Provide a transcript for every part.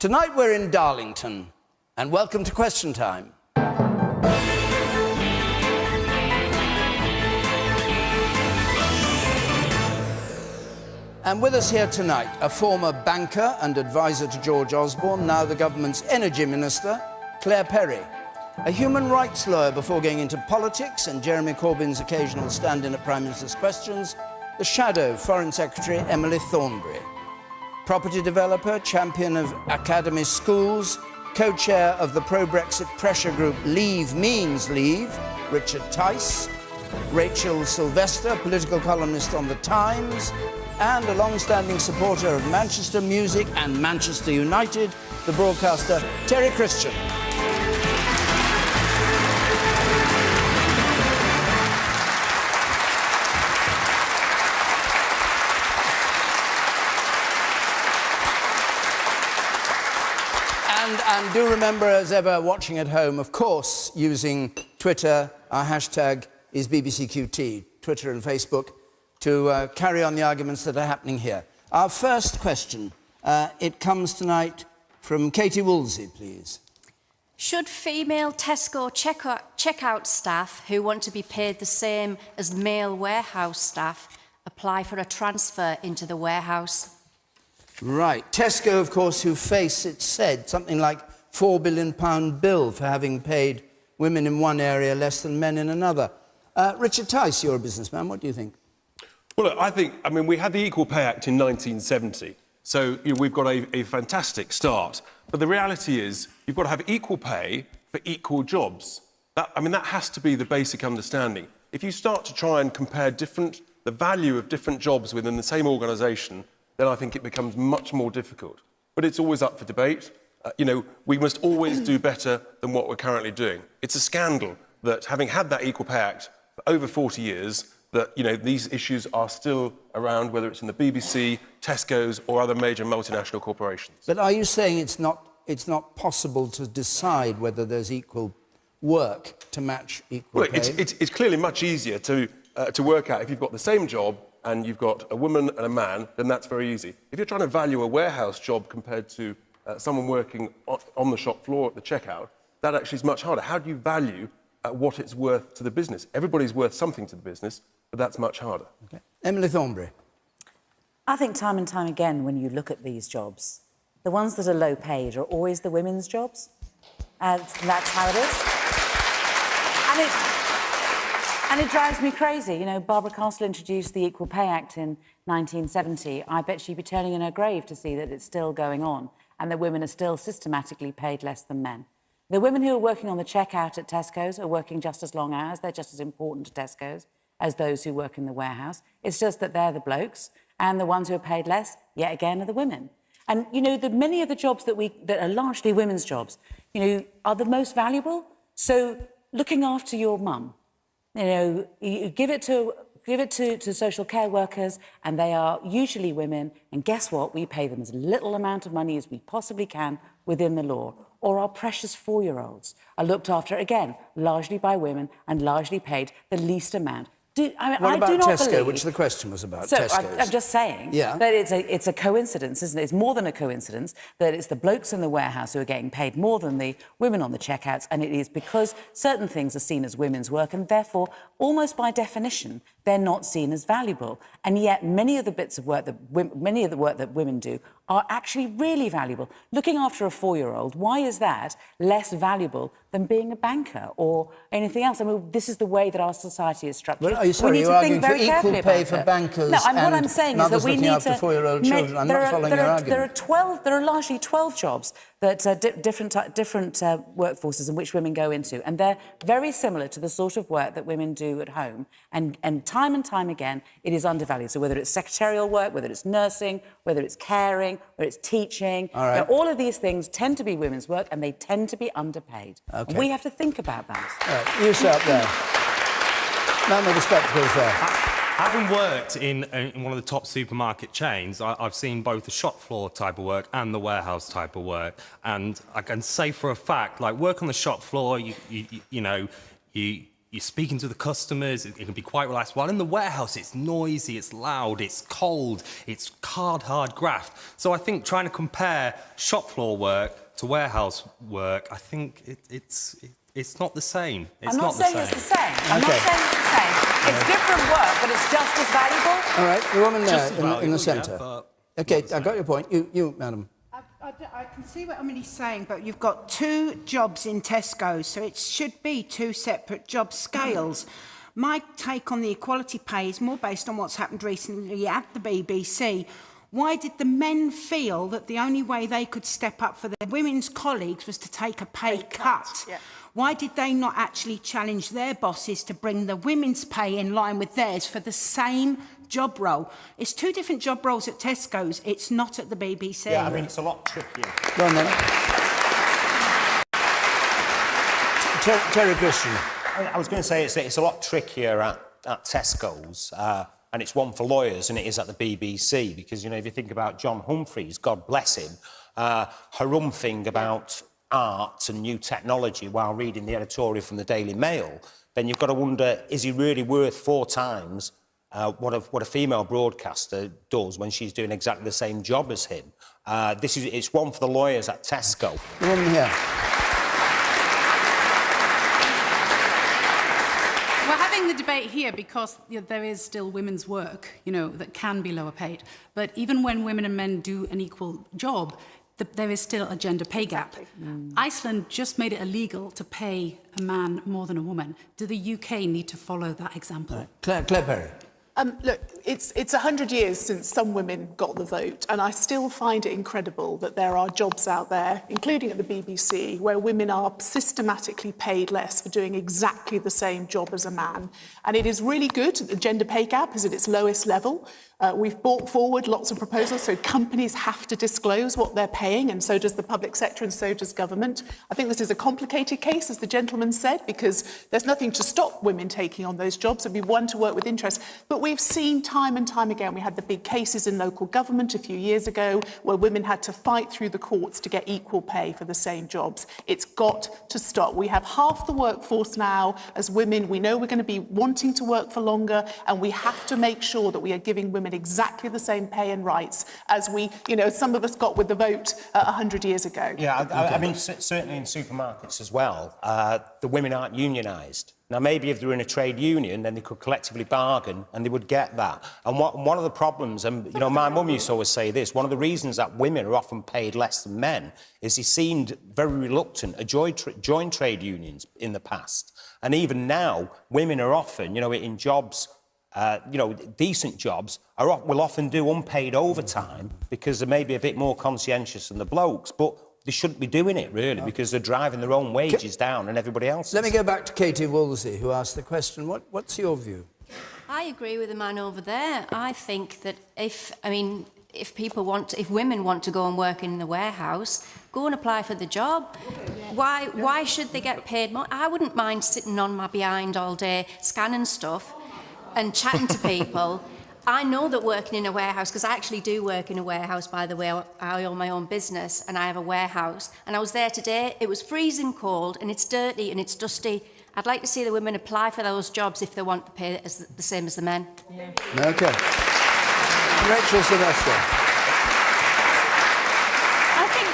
Tonight we're in Darlington, and welcome to Question Time. And with us here tonight, a former banker and advisor to George Osborne, now the government's energy minister, Claire Perry. A human rights lawyer before going into politics and Jeremy Corbyn's occasional stand-in at Prime Minister's Questions, the shadow Foreign Secretary Emily Thornberry. Property developer, champion of academy schools, co-chair of the pro-Brexit pressure group Leave Means Leave, Richard Tice. Rachel Sylvester, political columnist on The Times, and a long-standing supporter of Manchester music and Manchester United, the broadcaster Terry Christian. And do remember, as ever, watching at home, of course, using Twitter, our hashtag is BBCQT, Twitter and Facebook, to carry on the arguments that are happening here. Our first question, it comes tonight from Katie Woolsey, please. Should female Tesco checkout staff who want to be paid the same as male warehouse staff apply for a transfer into the warehouse? Right. Tesco, of course, who face, it's said, something like £4 billion bill for having paid women in one area less than men in another. Richard Tice, you're a businessman. What do you think? Well, look, I mean, we had the Equal Pay Act in 1970, so we've got a fantastic start. But the reality is, you've got to have equal pay for equal jobs. That has to be the basic understanding. If you start to try and compare the value of different jobs within the same organisation, then I think it becomes much more difficult. But it's always up for debate. We must always do better than what we're currently doing. It's a scandal that, having had that Equal Pay Act for over 40 years, that these issues are still around, whether it's in the BBC, Tesco's, or other major multinational corporations. But are you saying it's not possible to decide whether there's equal work to match equal pay? Well, it's clearly much easier to work out if you've got the same job and you've got a woman and a man, then that's very easy. If you're trying to value a warehouse job compared to someone working on the shop floor at the checkout, that actually is much harder. How do you value what it's worth to the business? Everybody's worth something to the business, but that's much harder. Okay. Emily Thornberry. I think time and time again, when you look at these jobs, the ones that are low paid are always the women's jobs. And that's how it is. And it drives me crazy. Barbara Castle introduced the Equal Pay Act in 1970. I bet she'd be turning in her grave to see that it's still going on and that women are still systematically paid less than men. The women who are working on the checkout at Tesco's are working just as long hours. They're just as important to Tesco's as those who work in the warehouse. It's just that they're the blokes, and the ones who are paid less, yet again, are the women. And, many of the jobs that are largely women's jobs, are the most valuable. So looking after your mum, you give it to social care workers, and they are usually women, and guess what? We pay them as little amount of money as we possibly can within the law. Or our precious 4-year-olds are looked after, again, largely by women and largely paid the least amount. What about Tesco, which the question was about? So Tesco's. I'm just saying that it's a coincidence, isn't it? It's more than a coincidence that it's the blokes in the warehouse who are getting paid more than the women on the checkouts, and it is because certain things are seen as women's work, and therefore, almost by definition, they're not seen as valuable. And yet, many of the work that women do are actually really valuable. Looking after a 4-year-old, why is that less valuable than being a banker or anything else? This is the way that our society is structured. Well, you're arguing for equal pay for bankers and what I'm saying is that we need after 4-year-old children. I'm not following your argument. There are largely 12 jobs that different workforces in which women go into, and they're very similar to the sort of work that women do at home. And time again, it is undervalued. So whether it's secretarial work, whether it's nursing, whether it's caring, whether it's teaching, all of these things tend to be women's work, and they tend to be underpaid. Okay. And we have to think about that. All right, you sit up there. Man with the spectacles there. Having worked in one of the top supermarket chains, I've seen both the shop floor type of work and the warehouse type of work. And I can say for a fact, like, work on the shop floor, you you're speaking to the customers, it can be quite relaxed. While in the warehouse, it's noisy, it's loud, it's cold, it's hard graft. So I think trying to compare shop floor work to warehouse work, I think it's not the same. I'm not saying it's the same. I'm not saying it's the same. It's different work, but it's just as valuable. All right, the woman Just there as in the valuable, yeah, centre. but OK, I got your point. You, madam. I can see what Emily's saying, but you've got 2 jobs in Tesco's, so it should be 2 separate job scales. My take on the equality pay is more based on what's happened recently at the BBC. Why did the men feel that the only way they could step up for their women's colleagues was to take a pay cut? Yeah. Why did they not actually challenge their bosses to bring the women's pay in line with theirs for the same job role? It's 2 different job roles at Tesco's. It's not at the BBC. Yeah, I mean, it's a lot trickier. Go on then. Terry Christian. I was going to say it's a lot trickier at Tesco's, and it's one for lawyers, and it is at the BBC, because, you know, if you think about John Humphreys, God bless him, harumphing about art and new technology while reading the editorial from the Daily Mail, then you've got to wonder, is he really worth 4 times what a female broadcaster does when she's doing exactly the same job as him? It's one for the lawyers at Tesco. The woman here. We're having the debate here because there is still women's work, that can be lower paid. But even when women and men do an equal job, there is still a gender pay gap. Iceland just made it illegal to pay a man more than a woman. Do the UK need to follow that example? Claire Perry. Look, it's 100 years since some women got the vote, and I still find it incredible that there are jobs out there, including at the BBC, where women are systematically paid less for doing exactly the same job as a man. And it is really good that the gender pay gap is at its lowest level. We've brought forward lots of proposals, so companies have to disclose what they're paying, and so does the public sector and so does government. I think this is a complicated case, as the gentleman said, because there's nothing to stop women taking on those jobs. It'd be one to work with interest. But we've seen time and time again, we had the big cases in local government a few years ago where women had to fight through the courts to get equal pay for the same jobs. It's got to stop. We have half the workforce now as women. We know we're going to be wanting to work for longer, and we have to make sure that we are giving women exactly the same pay and rights as some of us got with the vote 100 years ago. Yeah, I mean, certainly in supermarkets as well, the women aren't unionised. Now, maybe if they were in a trade union, then they could collectively bargain and they would get that. And one of the problems, and, my mum used to always say this, one of the reasons that women are often paid less than men is they seemed very reluctant to join trade unions in the past. And even now, women are often, in jobs, decent jobs, will often do unpaid overtime because they may be a bit more conscientious than the blokes, but they shouldn't be doing it, really, because they're driving their own wages down and everybody else. Let me go back to Katie Wolsey, who asked the question. What's your view? I agree with the man over there. I think that if women want to go and work in the warehouse, go and apply for the job. Why should they get paid more? I wouldn't mind sitting on my behind all day, scanning stuff and chatting to people. I know that working in a warehouse, because I actually do work in a warehouse, by the way. I own my own business and I have a warehouse. And I was there today. It was freezing cold and it's dirty and it's dusty. I'd like to see the women apply for those jobs if they want the pay as the same as the men. Yeah. OK. Rachel Sylvester. I think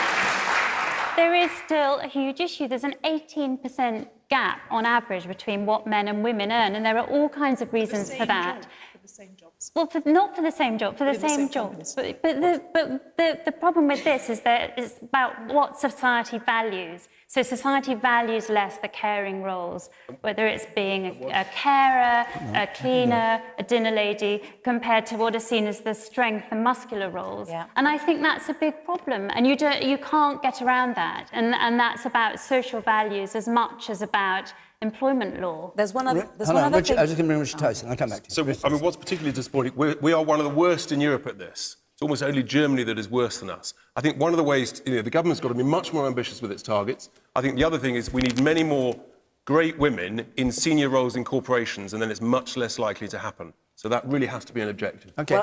there is still a huge issue. There's an 18% gap on average between what men and women earn, and there are all kinds of reasons for that. Same jobs. Well, not for the same job, for the same job. But the problem with this is that it's about what society values. So society values less the caring roles, whether it's being a carer, a cleaner, a dinner lady, compared to what is seen as the strength and muscular roles. Yeah. And I think that's a big problem, and you can't get around that. And that's about social values as much as about employment law. There's one other thing. I was just going to bring Richard Tyson. I'll come back to you. So, what's particularly disappointing, we are one of the worst in Europe at this. It's almost only Germany that is worse than us. I think one of the ways, the government's got to be much more ambitious with its targets. I think the other thing is we need many more great women in senior roles in corporations, and then it's much less likely to happen. So that really has to be an objective. OK.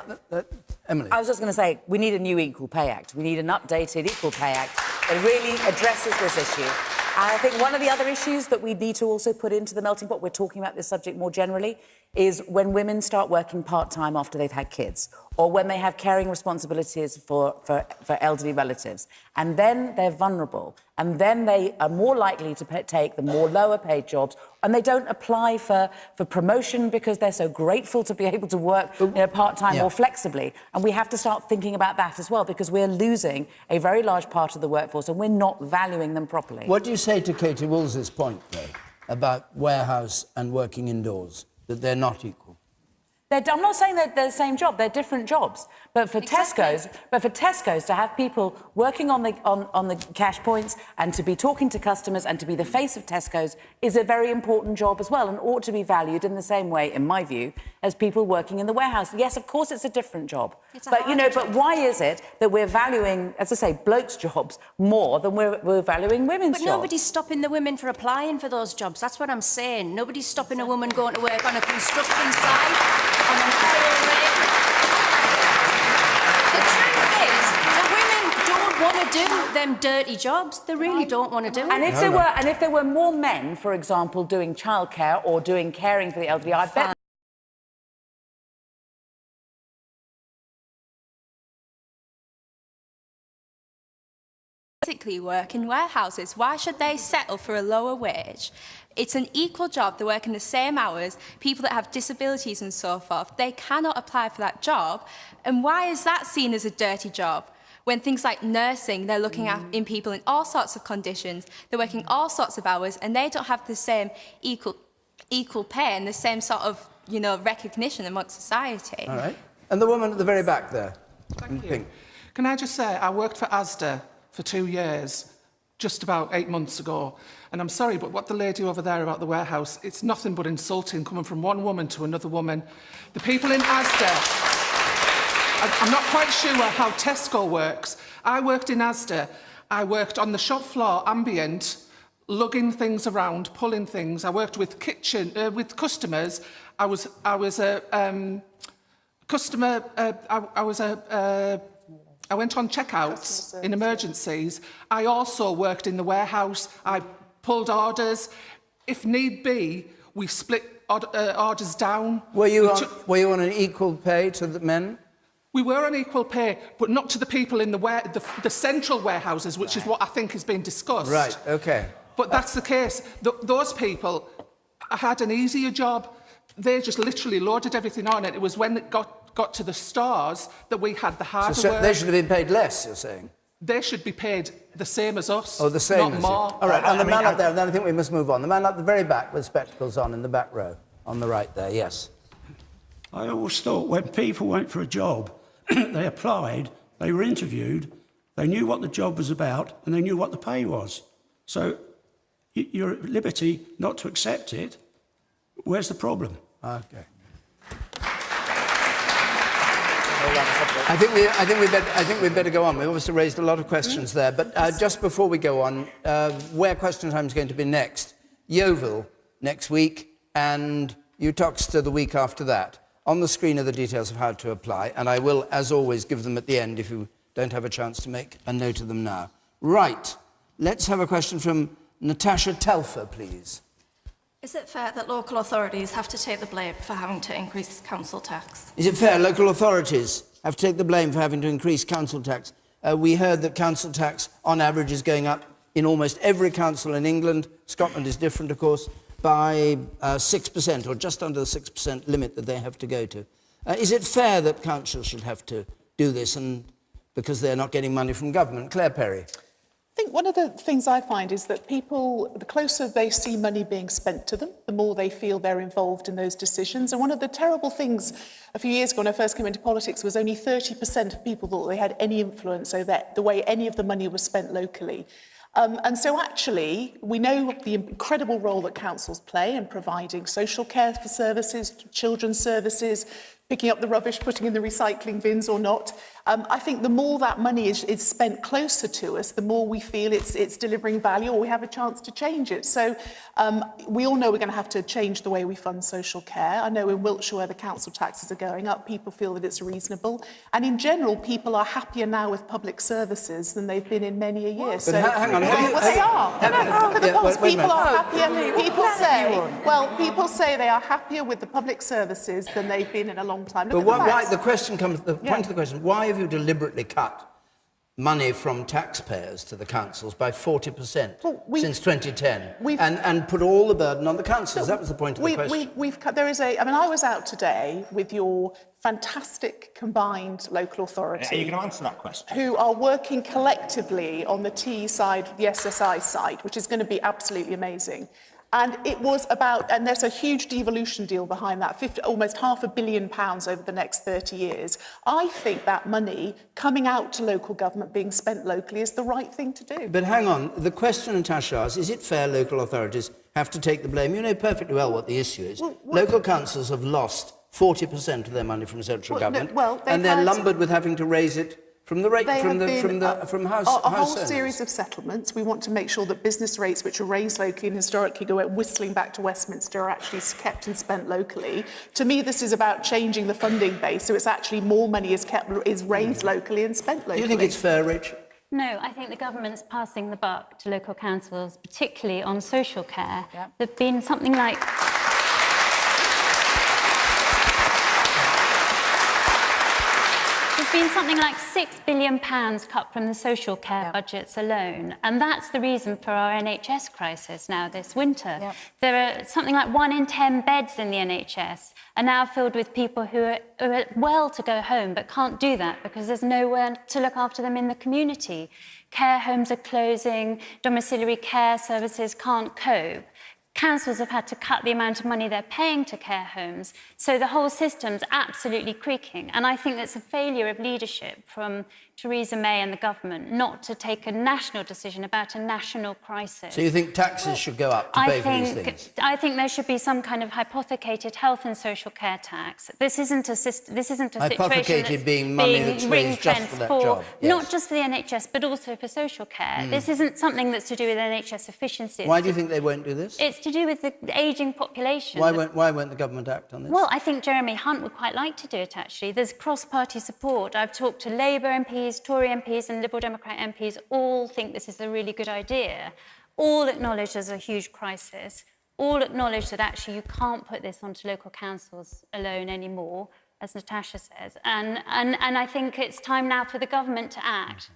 Emily. I was just going to say, we need a new Equal Pay Act. We need an updated Equal Pay Act that really addresses this issue. I think one of the other issues that we need to also put into the melting pot, we're talking about this subject more generally, is when women start working part-time after they've had kids, or when they have caring responsibilities for elderly relatives, and then they're vulnerable, and then they are more likely to take the more lower-paid jobs, and they don't apply for promotion because they're so grateful to be able to work part-time or flexibly. And we have to start thinking about that as well, because we're losing a very large part of the workforce and we're not valuing them properly. What do you say to Katie Wools's point, though, about warehouse and working indoors, that they're not equal? I'm not saying that they're the same job; they're different jobs. But for Tesco's, to have people working on the cash points and to be talking to customers and to be the face of Tesco's is a very important job as well, and ought to be valued in the same way, in my view, as people working in the warehouse. Yes, of course, it's a different job. But why is it that we're valuing, as I say, blokes' jobs more than we're valuing women's jobs? But nobody's stopping the women for applying for those jobs. That's what I'm saying. Nobody's stopping a woman going to work on a construction site. The truth is, the women don't want to do them dirty jobs. They really don't want to do it. And if there were more men, for example, doing childcare or doing caring for the elderly, I bet. Work in warehouses. Why should they settle for a lower wage? It's an equal job. They're working the same hours. People that have disabilities and so forth, they cannot apply for that job. And why is that seen as a dirty job? When things like nursing, they're looking at people in all sorts of conditions, they're working all sorts of hours, and they don't have the same equal pay and the same sort of, recognition amongst society. All right. And the woman at the very back there. Thank you. Can I just say, I worked for Asda for 2 years, just about 8 months ago. And I'm sorry, but what the lady over there about the warehouse, it's nothing but insulting coming from one woman to another woman. The people in Asda, I'm not quite sure how Tesco works. I worked in Asda. I worked on the shop floor, ambient, lugging things around, pulling things. I worked with customers. I was a customer. I went on checkouts in emergencies. I also worked in the warehouse. I pulled orders. If need be, we split orders down. Were you on an equal pay to the men? We were on equal pay, but not to the people in the central warehouses, which is what I think is being discussed. Right, OK. But that's the case. Those people had an easier job. They just literally loaded everything on it. It was when it got to the stores that we had the harder work. They should have been paid less, you're saying? They should be paid the same as us. Oh, the same not more. All right, and the man up there, and then I think we must move on. The man up the very back with spectacles on in the back row, on the right there, yes. I always thought when people went for a job, they applied, they were interviewed, they knew what the job was about, and they knew what the pay was. So you're at liberty not to accept it. Where's the problem? OK. I think we'd better go on. We've obviously raised a lot of questions there, but just before we go on, where Question Time is going to be next, Yeovil next week, and Uttoxeter the week after that. On the screen are the details of how to apply, and I will, as always, give them at the end if you don't have a chance to make a note of them now. Right, let's have a question from Natasha Telfer, please. Is it fair that local authorities have to take the blame for having to increase council tax? Is it fair local authorities have to take the blame for having to increase council tax? We heard that council tax, on average, is going up in almost every council in England. Scotland is different, of course, by 6%, or just under the 6% limit that they have to go to. Is it fair that councils should have to do this, and because they're not getting money from government? Claire Perry. I think one of the things I find is that people, the closer they see money being spent to them, the more they feel they're involved in those decisions. And one of the terrible things a few years ago when I first came into politics was only 30% of people thought they had any influence over the way any of the money was spent locally. And so actually, we know the incredible role that councils play in providing social care for services, children's services, picking up the rubbish, putting in the recycling bins or not. I think the more that money is spent closer to us, the more we feel it's delivering value, or we have a chance to change it. So we all know we're going to have to change the way we fund social care. I know in Wiltshire, where the council taxes are going up, people feel that it's reasonable. And in general, people are happier now with public services than they've been in many a year. But hang on, Well, they are. Look at the polls. People are happier. People say they are happier with the public services than they've been in a long time. Look But at the why, facts. the question comes, the point of the question, why have you deliberately cut money from taxpayers to the councils by 40% since 2010 and put all the burden on the councils? That was the point of the question. I was out today with your fantastic combined local authority. Are you going to answer that question? Who are working collectively on the TE side, the SSI side, which is going to be absolutely amazing. And it was about, and there's a huge devolution deal behind that, almost £500 million over the next 30 years. I think that money coming out to local government, being spent locally, is the right thing to do. But hang on, the question Natasha asks, is it fair local authorities have to take the blame? You know perfectly well what the issue is. Local councils have lost 40% of their money from central government, and they're lumbered with having to raise it from the rate from house a whole owners. series of settlements. We want to make sure that business rates, which are raised locally and historically go whistling back to Westminster, are actually kept and spent locally. To me, this is about changing the funding base, so it's actually more money is raised locally and spent locally. Do you think it's fair, Rich? No, I think the government's passing the buck to local councils, particularly on social care. There've been something like... There's been something like £6 billion cut from the social care budgets alone, and that's the reason for our NHS crisis now this winter. There are something like 1 in 10 beds in the NHS are now filled with people who are well to go home but can't do that because there's nowhere to look after them in the community. Care homes are closing, domiciliary care services can't cope. Councils have had to cut the amount of money they're paying to care homes, so the whole system's absolutely creaking. And I think that's a failure of leadership from Theresa May and the government not to take a national decision about a national crisis. So you think taxes should go up to pay for these things? I think there should be some kind of hypothecated health and social care tax. This isn't a situation that's being money that's raised just for that job. Yes. Not just for the NHS, but also for social care. This isn't something that's to do with NHS efficiency. Why do you think they won't do this? It's to do with the ageing population. Why won't the government act on this? Well, I think Jeremy Hunt would quite like to do it, actually. There's cross-party support. I've talked to Labour MPs, Tory MPs and Liberal Democrat MPs, all think this is a really good idea. All acknowledge there's a huge crisis. All acknowledge that actually you can't put this onto local councils alone anymore, as Natasha says. And I think it's time now for the government to act.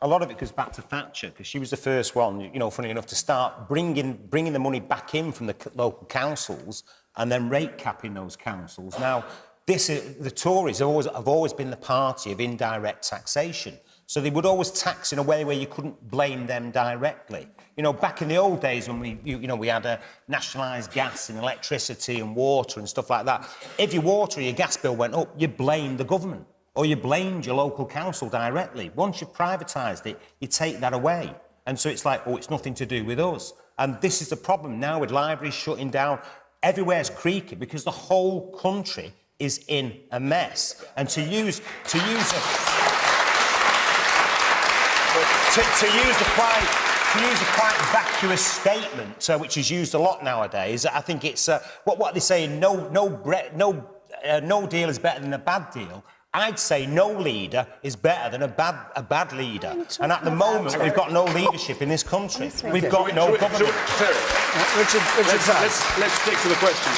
A lot of it goes back to Thatcher, because she was the first one, you know, funny enough, to start bringing the money back in from the local councils and then rate capping those councils. Now, the Tories have always been the party of indirect taxation. So they would always tax in a way where you couldn't blame them directly. You know, back in the old days when we had nationalised gas and electricity and water and stuff like that, if your water or your gas bill went up, you blamed the government or you blamed your local council directly. Once you've privatised it, you take that away. And so it's like, oh, it's nothing to do with us. And this is the problem now with libraries shutting down. Everywhere's creaking because the whole country is in a mess. And to use a quite vacuous statement, which is used a lot nowadays, I think it's what they say. No deal is better than a bad deal. I'd say no leader is better than a bad leader. And at the moment, we've got no leadership in this country. We've got no government. Richard, let's stick to the question.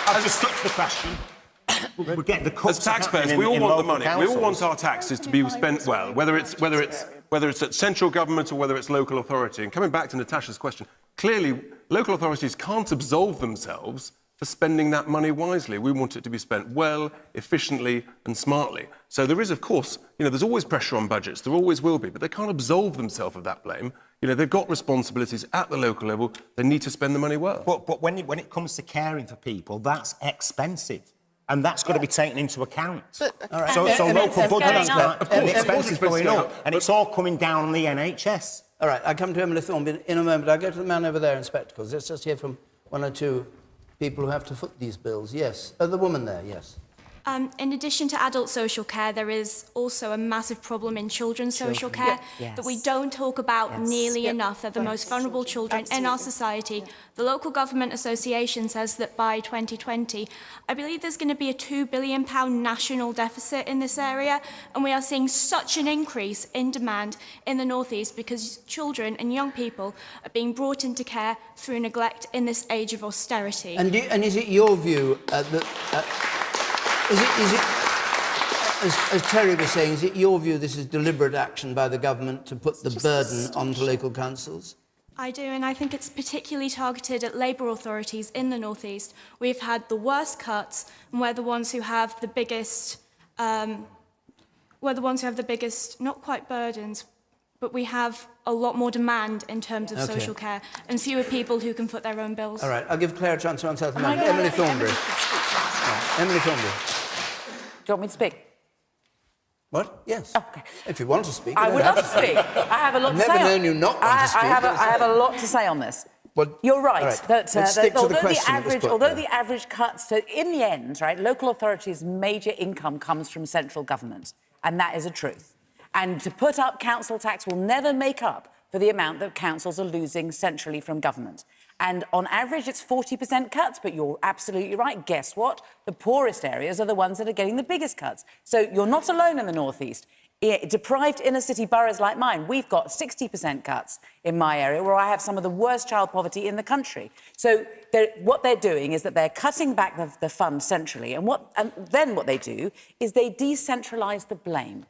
I've just stuck to the question. We're getting the cuts. As taxpayers, we all want the money. We all want our taxes to be spent well, whether it's at central government or whether it's local authority. And coming back to Natasha's question, clearly local authorities can't absolve themselves for spending that money wisely. We want it to be spent well, efficiently and smartly. So there is, of course, there's always pressure on budgets. There always will be, but they can't absolve themselves of that blame. They've got responsibilities at the local level. They need to spend the money well. But when it comes to caring for people, that's expensive. And that's got to be taken into account. So local budgets and the expenses going up, and it's all coming down on the NHS. All right, I come to Emily Thornby in a moment. I'll go to the man over there in spectacles. Let's just hear from one or two people who have to foot these bills. Yes. The woman there, yes. In addition to adult social care, there is also a massive problem in children's social care that we don't talk about nearly enough. They're the most vulnerable children in our society. The Local Government Association says that by 2020, I believe there's going to be a £2 billion national deficit in this area, and we are seeing such an increase in demand in the North East because children and young people are being brought into care through neglect in this age of austerity. And is it your view that... as Terry was saying, is it your view this is deliberate action by the government to put the burden onto local councils? I do, and I think it's particularly targeted at Labour authorities in the North East. We've had the worst cuts, and we're the ones who have the biggest, not quite burdens, but we have a lot more demand in terms of social care and fewer people who can foot their own bills. All right, I'll give Claire a chance to answer that. Emily Thornberry. Emily Thornberry. Do you want me to speak? What? Yes. Okay. If you want to speak. I would love to speak. I have a lot to say. I've never known you not want to speak. I have a lot to say on this. Well, you're right. right. That, Let's stick to the question although the average cuts, so in the end, right, local authorities' major income comes from central government, and that is a truth. And to put up council tax will never make up for the amount that councils are losing centrally from government. And on average, it's 40% cuts, but you're absolutely right. Guess what? The poorest areas are the ones that are getting the biggest cuts. So you're not alone in the North East. Deprived inner-city boroughs like mine, we've got 60% cuts in my area, where I have some of the worst child poverty in the country. So what they're doing is that they're cutting back the fund centrally, and then what they do is they decentralise the blame.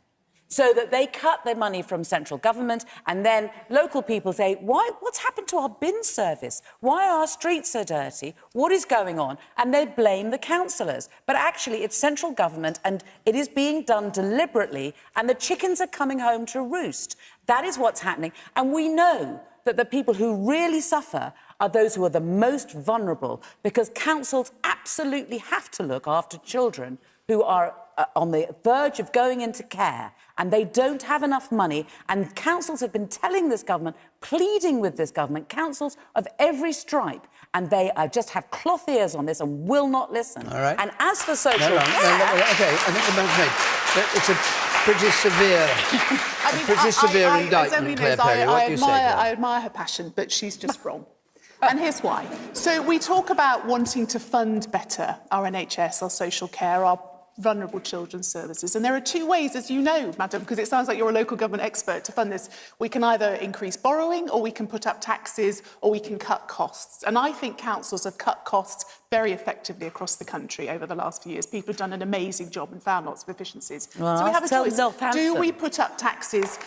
So that they cut their money from central government, and then local people say, what's happened to our bin service? Why are our streets so dirty? What is going on? And they blame the councillors. But actually, it's central government, and it is being done deliberately, and the chickens are coming home to roost. That is what's happening. And we know that the people who really suffer are those who are the most vulnerable, because councils absolutely have to look after children who are on the verge of going into care, and they don't have enough money. And councils have been telling this government, pleading with this government, councils of every stripe, and they just have cloth ears on this and will not listen. All right. And as for social care... OK, I think the moment's made. It's a pretty severe indictment, Claire Perry. What do you say to that? I admire her passion, but she's just wrong. And here's why. So we talk about wanting to fund better our NHS, our social care, our vulnerable children's services. And there are two ways, as you know, madam, because it sounds like you're a local government expert, to fund this. We can either increase borrowing, or we can put up taxes, or we can cut costs. And I think councils have cut costs very effectively across the country over the last few years. People have done an amazing job and found lots of efficiencies. Well, so we have a choice. Do we put up taxes?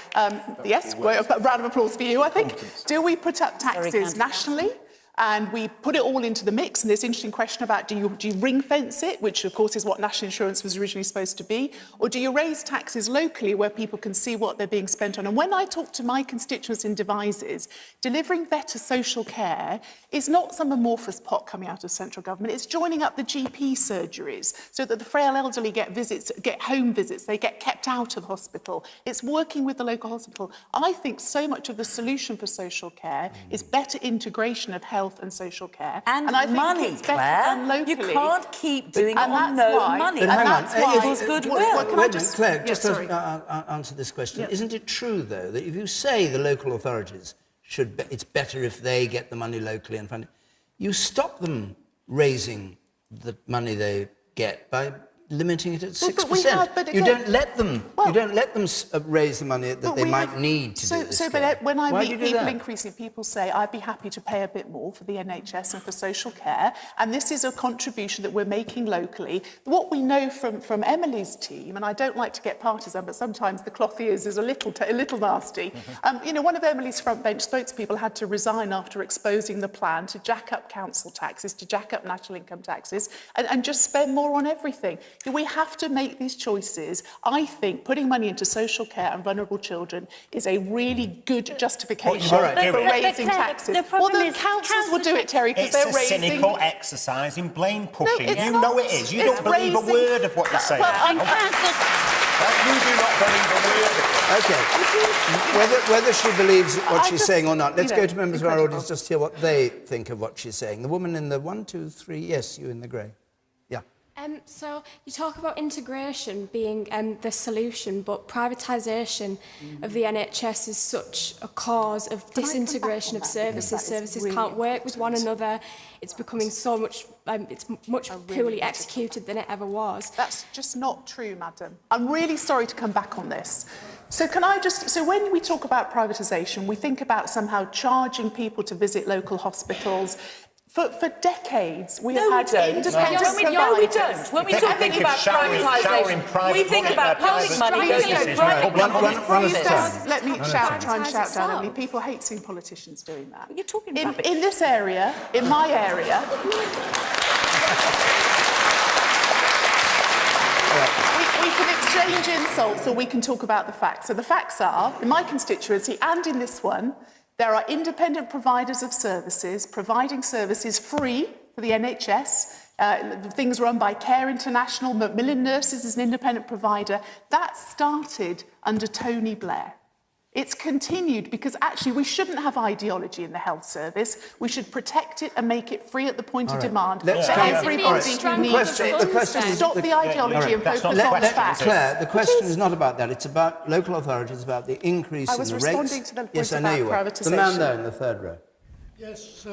Yes, a round of applause for you, I think. Do we put up taxes nationally? And we put it all into the mix, and this interesting question about do you ring fence it, which of course is what national insurance was originally supposed to be, or do you raise taxes locally where people can see what they're being spent on? And when I talk to my constituents in Devizes, delivering better social care is not some amorphous pot coming out of central government. It's joining up the GP surgeries so that the frail elderly get visits, get home visits, they get kept out of hospital. It's working with the local hospital. I think so much of the solution for social care is better integration of health and social care. And I think money, it's better Claire. done locally. You can't keep doing it And on that's no why- money. And that's why... People's goodwill. Claire, just sorry. to answer this question. Isn't it true, though, that if you say the local authorities it's better if they get the money locally and fund it, you stop them raising the money they get by limiting it at 6%. You don't let them. You don't let them raise the money that they might need to do this. But when I meet people that? increasingly, people say, I'd be happy to pay a bit more for the NHS and for social care, and this is a contribution that we're making locally. What we know from Emily's team, and I don't like to get partisan, but sometimes the cloth ears is a little nasty. You know, one of Emily's frontbench spokespeople had to resign after exposing the plan to jack up council taxes, to jack up national income taxes, and just spend more on everything. We have to make these choices. I think putting money into social care and vulnerable children is a really good justification for raising taxes. Well, the councils will do it, Terry, because they're raising... It's a cynical exercise in blame pushing. No, it's you not. know it is. You don't believe a word of what you're saying. Well, you do not believe a word of it. OK. Whether she believes what she's saying or not, let's go to members of our audience just to hear what they think of what she's saying. The woman in the 1, 2, 3, yes, you in the grey. Yeah. So you talk about integration being the solution, but privatisation of the NHS is such a cause of disintegration of services. Services can't work with one another. It's becoming so much, it's much poorly executed than it ever was. That's just not true, madam. I'm really sorry to come back on this. So when we talk about privatisation, we think about somehow charging people to visit local hospitals. For decades, we have had independent providers. No, we don't. When we think about privatisation, we think about public money going to private. Let me try and shout down. I mean, people hate seeing politicians doing that. You're talking about in this area, in my area. We can exchange insults or we can talk about the facts. So the facts are, in my constituency and in this one, there are independent providers of services providing services free for the NHS. Things run by Care International. Macmillan Nurses is an independent provider. That started under Tony Blair. It's continued because actually we shouldn't have ideology in the health service. We should protect it and make it free at the point of demand for everybody who needs it. Stop the ideology and focus on facts. Claire, the question is not about that. It's about local authorities, about the increase in the rates. I was responding to the point yes, I know about you were. privatisation. The man there in the third row. Yes,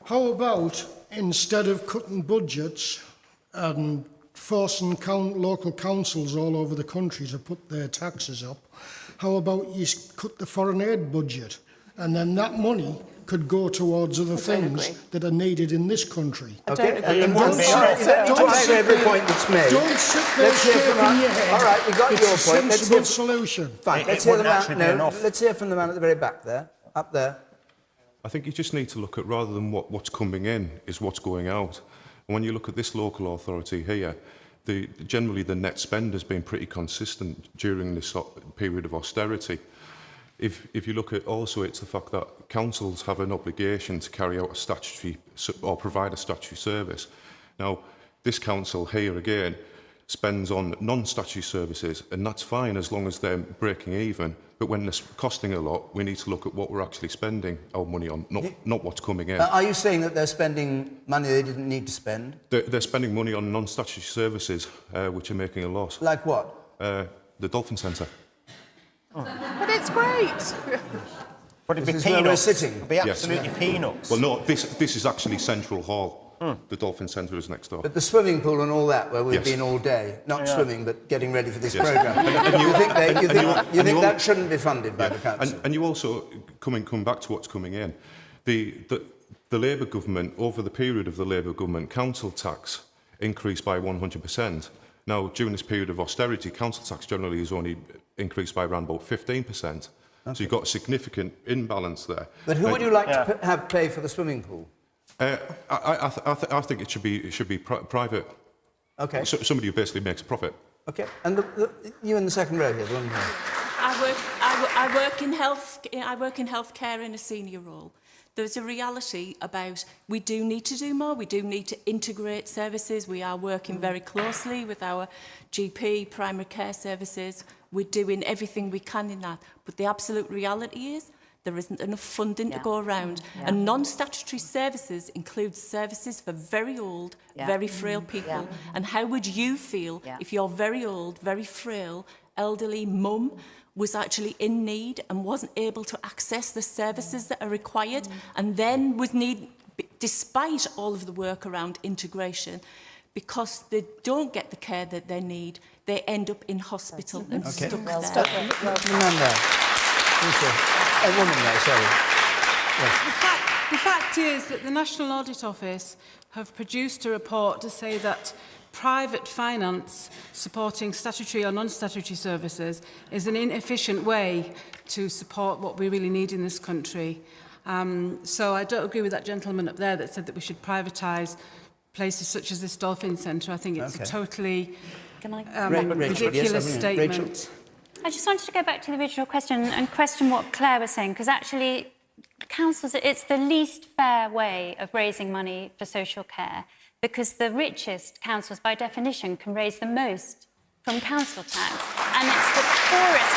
how about instead of cutting budgets and forcing local councils all over the country to put their taxes up, how about you cut the foreign aid budget and then that money could go towards other things that are needed in this country? Okay, don't say every point that's made. Don't sit there shaking your head. All right, we got your point. It's a sensible solution. Fine, let's hear from the man at the very back there, up there. I think you just need to look at, rather than what's coming in, is what's going out. And when you look at this local authority here, generally the net spend has been pretty consistent during this period of austerity. If you look at also, it's the fact that councils have an obligation to carry out a statutory or provide a statutory service. Now, this council here again spends on non-statutory services, and that's fine as long as they're breaking even. But when they're costing a lot, we need to look at what we're actually spending our money on, not what's coming in. Are you saying that they're spending money they didn't need to spend? They're spending money on non-statutory services, which are making a loss. Like what? The Dolphin Centre. Oh. But it's great. But it'd be this is where we're sitting. It'd be absolutely peanuts. Well, no, this is actually Central Hall. The Dolphin Centre is next door. But the swimming pool and all that, where we've been all day, not swimming, but getting ready for this programme. You think that shouldn't be funded by the council? And you also, come back to what's coming in, the Labour government, over the period of the Labour government, council tax increased by 100%. Now, during this period of austerity, council tax generally is only increased by around about 15%. Okay. So you've got a significant imbalance there. But who would you like to have pay for the swimming pool? I think it should be private. Okay. So, somebody who basically makes a profit. Okay. And you in the second row here, the one here. I work in healthcare in a senior role. There's a reality about we do need to do more. We do need to integrate services. We are working very closely with our GP, primary care services. We're doing everything we can in that. But the absolute reality is there isn't enough funding to go around. And non-statutory services include services for very old, very frail people. And how would you feel if your very old, very frail, elderly mum was actually in need and wasn't able to access the services that are required and then would need, despite all of the work around integration, because they don't get the care that they need, they end up in hospital and stuck there. A woman there, sorry. Yes. The fact is that the National Audit Office have produced a report to say that private finance supporting statutory or non-statutory services is an inefficient way to support what we really need in this country. So I don't agree with that gentleman up there that said that we should privatise places such as this Dolphin Centre. I think it's a totally ridiculous statement. Rachel. I just wanted to go back to the original question and question what Claire was saying, because actually councils, it's the least fair way of raising money for social care, because the richest councils, by definition, can raise the most from council tax. And it's the poorest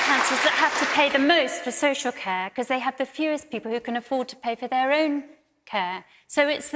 councils that have to pay the most for social care, because they have the fewest people who can afford to pay for their own care. So it's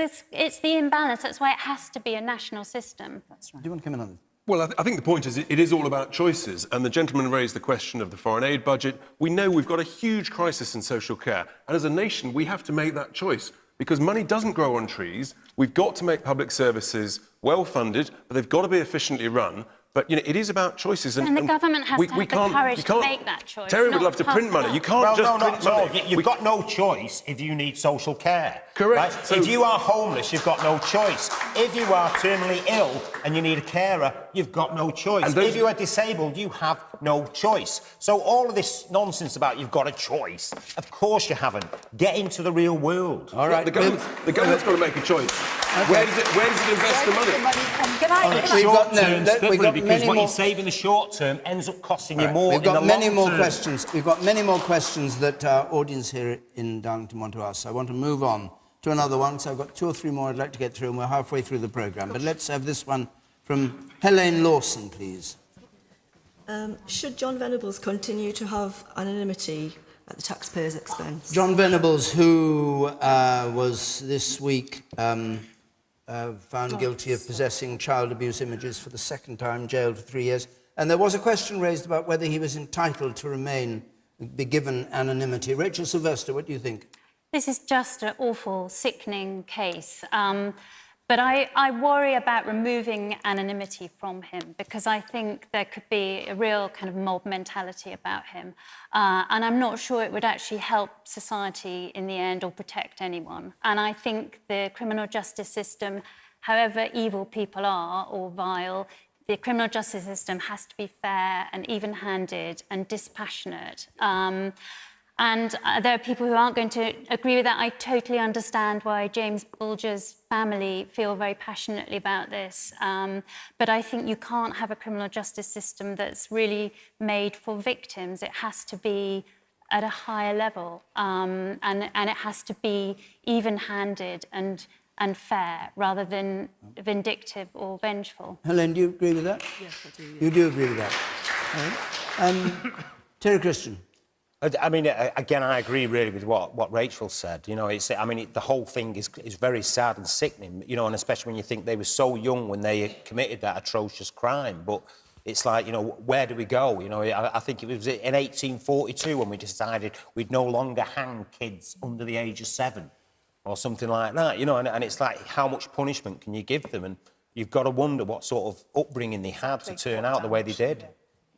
the imbalance. That's why it has to be a national system. That's right. Do you want to come in on this? Well, I think the point is it is all about choices, and the gentleman raised the question of the foreign aid budget. We know we've got a huge crisis in social care, and as a nation, we have to make that choice because money doesn't grow on trees. We've got to make public services well-funded, but they've got to be efficiently run. But, you know, it is about choices. And the government has to have the courage to make that choice. Terry would love to print money. You can't just print money. You've got no choice if you need social care. Correct. Right? So if you are homeless, you've got no choice. If you are terminally ill and you need a carer, you've got no choice. And if you are disabled, you have no choice. So all of this nonsense about you've got a choice, of course you haven't. Get into the real world. All right, the government's got to make a choice. Okay. Where does it invest the money? We've got because what you save in the short term ends up costing you more We've in the got many long more term. questions. We've got many more questions that our audience here in Darlington want to ask. So I want to move on to another one. So I've got 2 or 3 more I'd like to get through, and we're halfway through the programme. But let's have this one from Helene Lawson, please. Should John Venables continue to have anonymity at the taxpayer's expense? John Venables, who was this week found guilty of possessing child abuse images for the second time, jailed for 3 years. And there was a question raised about whether he was entitled to be given anonymity. Rachel Sylvester, what do you think? This is just an awful, sickening case. But I worry about removing anonymity from him because I think there could be a real kind of mob mentality about him. And I'm not sure it would actually help society in the end or protect anyone. And I think the criminal justice system, however evil people are or vile, the criminal justice system has to be fair and even-handed and dispassionate. And there are people who aren't going to agree with that. I totally understand why James Bulger's family feel very passionately about this. But I think you can't have a criminal justice system that's really made for victims. It has to be at a higher level. And it has to be even-handed and fair rather than vindictive or vengeful. Helen, do you agree with that? Yes, I do. You do agree with that? Terry Christian. I mean, again, I agree really with what Rachel said. You know, the whole thing is very sad and sickening, you know, and especially when you think they were so young when they committed that atrocious crime. But it's like, you know, where do we go? You know, I think it was in 1842 when we decided we'd no longer hang kids under the age of 7 or something like that, you know, and it's like, how much punishment can you give them? And you've got to wonder what sort of upbringing they had to turn out the way they did.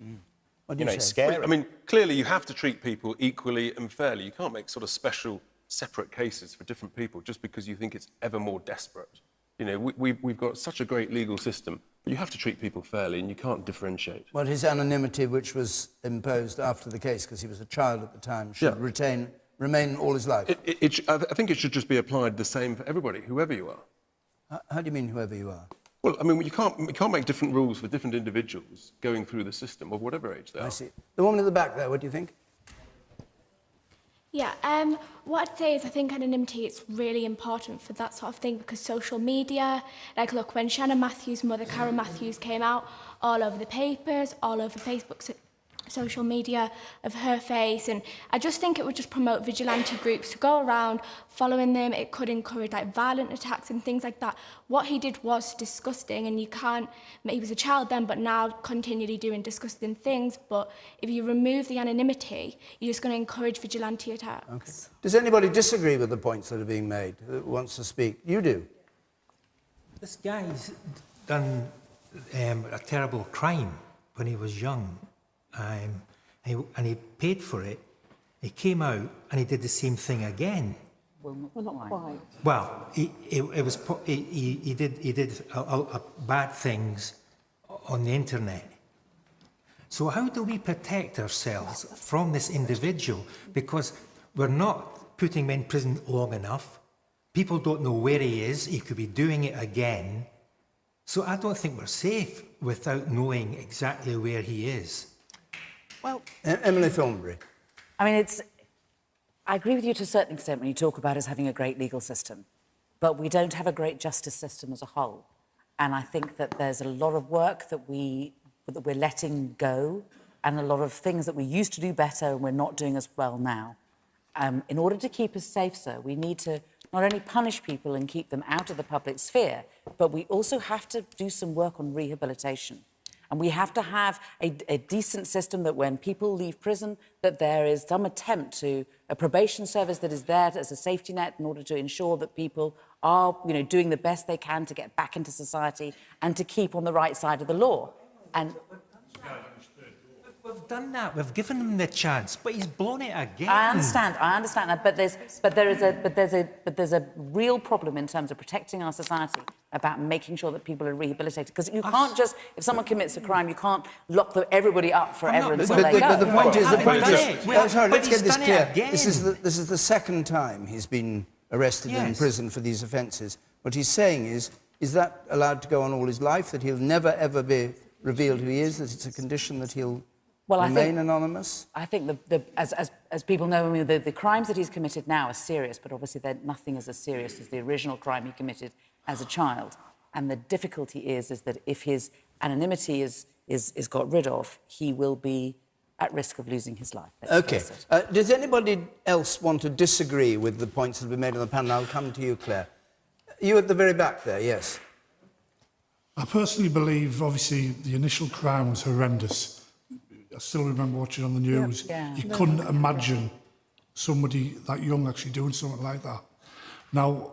You know, it's scary. I mean, clearly you have to treat people equally and fairly. You can't make sort of special, separate cases for different people just because you think it's ever more desperate. You know, we've got such a great legal system. You have to treat people fairly and you can't differentiate. Well, his anonymity, which was imposed after the case, because he was a child at the time, should remain all his life. I think it should just be applied the same for everybody, whoever you are. How do you mean, whoever you are? Well, I mean, we can't make different rules for different individuals going through the system of whatever age they are. I see. The woman at the back there, what do you think? Yeah, what I'd say is I think anonymity is really important for that sort of thing because social media, like look, when Shannon Matthews' mother, Karen Matthews, came out all over the papers, all over Facebook, social media of her face, and I just think it would just promote vigilante groups to go around following them. It could encourage like violent attacks and things like that. What he did was disgusting, and you can't, he was a child then, but now continually doing disgusting things. But if you remove the anonymity, you're just going to encourage vigilante attacks. Okay. Does anybody disagree with the points that are being made, that wants to speak? You do. This guy's done a terrible crime when he was young. And he paid for it. He came out and he did the same thing again. Well, not quite. Well, he did bad things on the internet. So how do we protect ourselves from this individual? Because we're not putting him in prison long enough. People don't know where he is. He could be doing it again. So I don't think we're safe without knowing exactly where he is. Well, Emily Thornberry. I mean, I agree with you to a certain extent when you talk about us having a great legal system, but we don't have a great justice system as a whole. And I think that there's a lot of work that we're letting go and a lot of things that we used to do better and we're not doing as well now. In order to keep us safe, sir, we need to not only punish people and keep them out of the public sphere, but we also have to do some work on rehabilitation. And we have to have a decent system that when people leave prison, that there is some attempt to a probation service that is there as a safety net in order to ensure that people are, doing the best they can to get back into society and to keep on the right side of the law. And we've done that. We've given him the chance, but he's blown it again. I understand that, but there's a real problem in terms of protecting our society about making sure that people are rehabilitated. Because you can't just, if someone commits a crime, you can't lock everybody up forever until they go. But the point is, sorry, let's get this clear. Again. This is the second time he's been arrested and in prison for these offences. What he's saying is that allowed to go on all his life, that he'll never, ever be revealed who he is, that it's a condition that he'll remain anonymous? I think, as people know, the crimes that he's committed now are serious, but obviously nothing is as serious as the original crime he committed as a child. And the difficulty is that if his anonymity is got rid of, he will be at risk of losing his life. OK. Does anybody else want to disagree with the points that have been made on the panel? I'll come to you, Claire. You at the very back there, yes. I personally believe, obviously, the initial crime was horrendous. I still remember watching on the news. Yeah. You couldn't imagine somebody that young actually doing something like that. Now,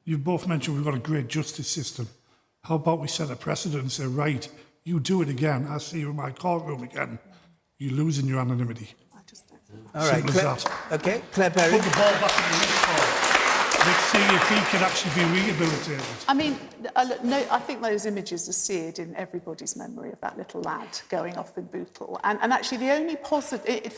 you've both mentioned we've got a great justice system. How about we set a precedent and say, right, you do it again, I see you in my courtroom again, you're losing your anonymity. All right, Claire, OK, Claire Perry. Put the ball back in the net. Let's see if he can actually be rehabilitated. I mean, no, I think those images are seared in everybody's memory of that little lad going off with Bootle. And actually, the only positive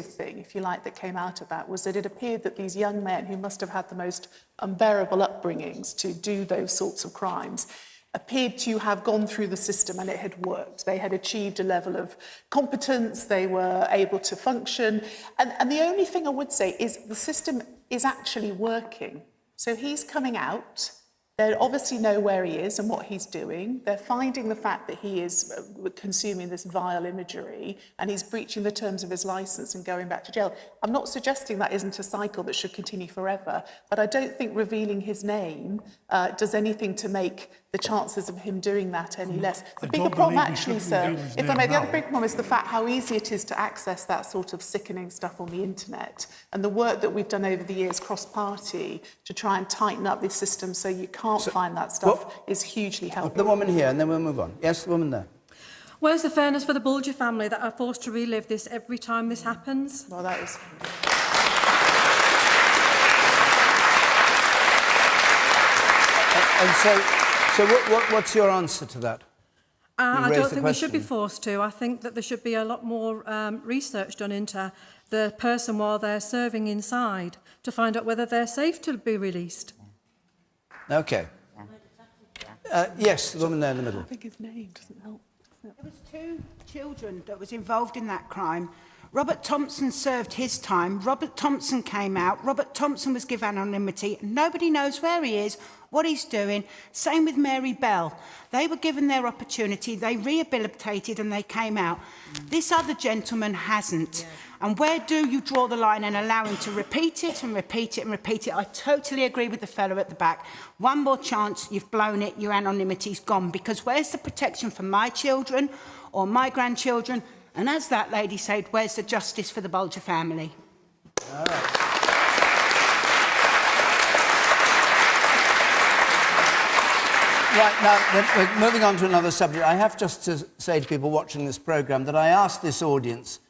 thing, if you like, that came out of that was that it appeared that these young men, who must have had the most unbearable upbringings to do those sorts of crimes, appeared to have gone through the system and it had worked. They had achieved a level of competence, they were able to function. And the only thing I would say is the system is actually working. So he's coming out, they obviously know where he is and what he's doing. They're finding the fact that he is consuming this vile imagery and he's breaching the terms of his licence and going back to jail. I'm not suggesting that isn't a cycle that should continue forever, but I don't think revealing his name does anything to make the chances of him doing that any less. The bigger problem actually, sir, if I may, the other big problem is the fact how easy it is to access that sort of sickening stuff on the internet, and the work that we've done over the years cross-party to try and tighten up this system so you can't find that stuff is hugely helpful. The woman here, and then we'll move on. Yes, the woman there. Where's the fairness for the Bulger family that are forced to relive this every time this happens? Well, that is... And so what's your answer to that? I don't think we should be forced to. I think that there should be a lot more research done into the person while they're serving inside to find out whether they're safe to be released. OK. Yes, the woman there in the middle. I think his name doesn't help. There was 2 children that was involved in that crime. Robert Thompson served his time. Robert Thompson came out. Robert Thompson was given anonymity. Nobody knows where he is, what he's doing. Same with Mary Bell. They were given their opportunity. They rehabilitated and they came out. This other gentleman hasn't. Yeah. And where do you draw the line and allow him to repeat it and repeat it and repeat it? I totally agree with the fellow at the back. One more chance, you've blown it, your anonymity's gone. Because where's the protection for my children or my grandchildren? And as that lady said, where's the justice for the Bulger family? All right. Right, now, we're moving on to another subject. I have just to say to people watching this programme that I asked this audience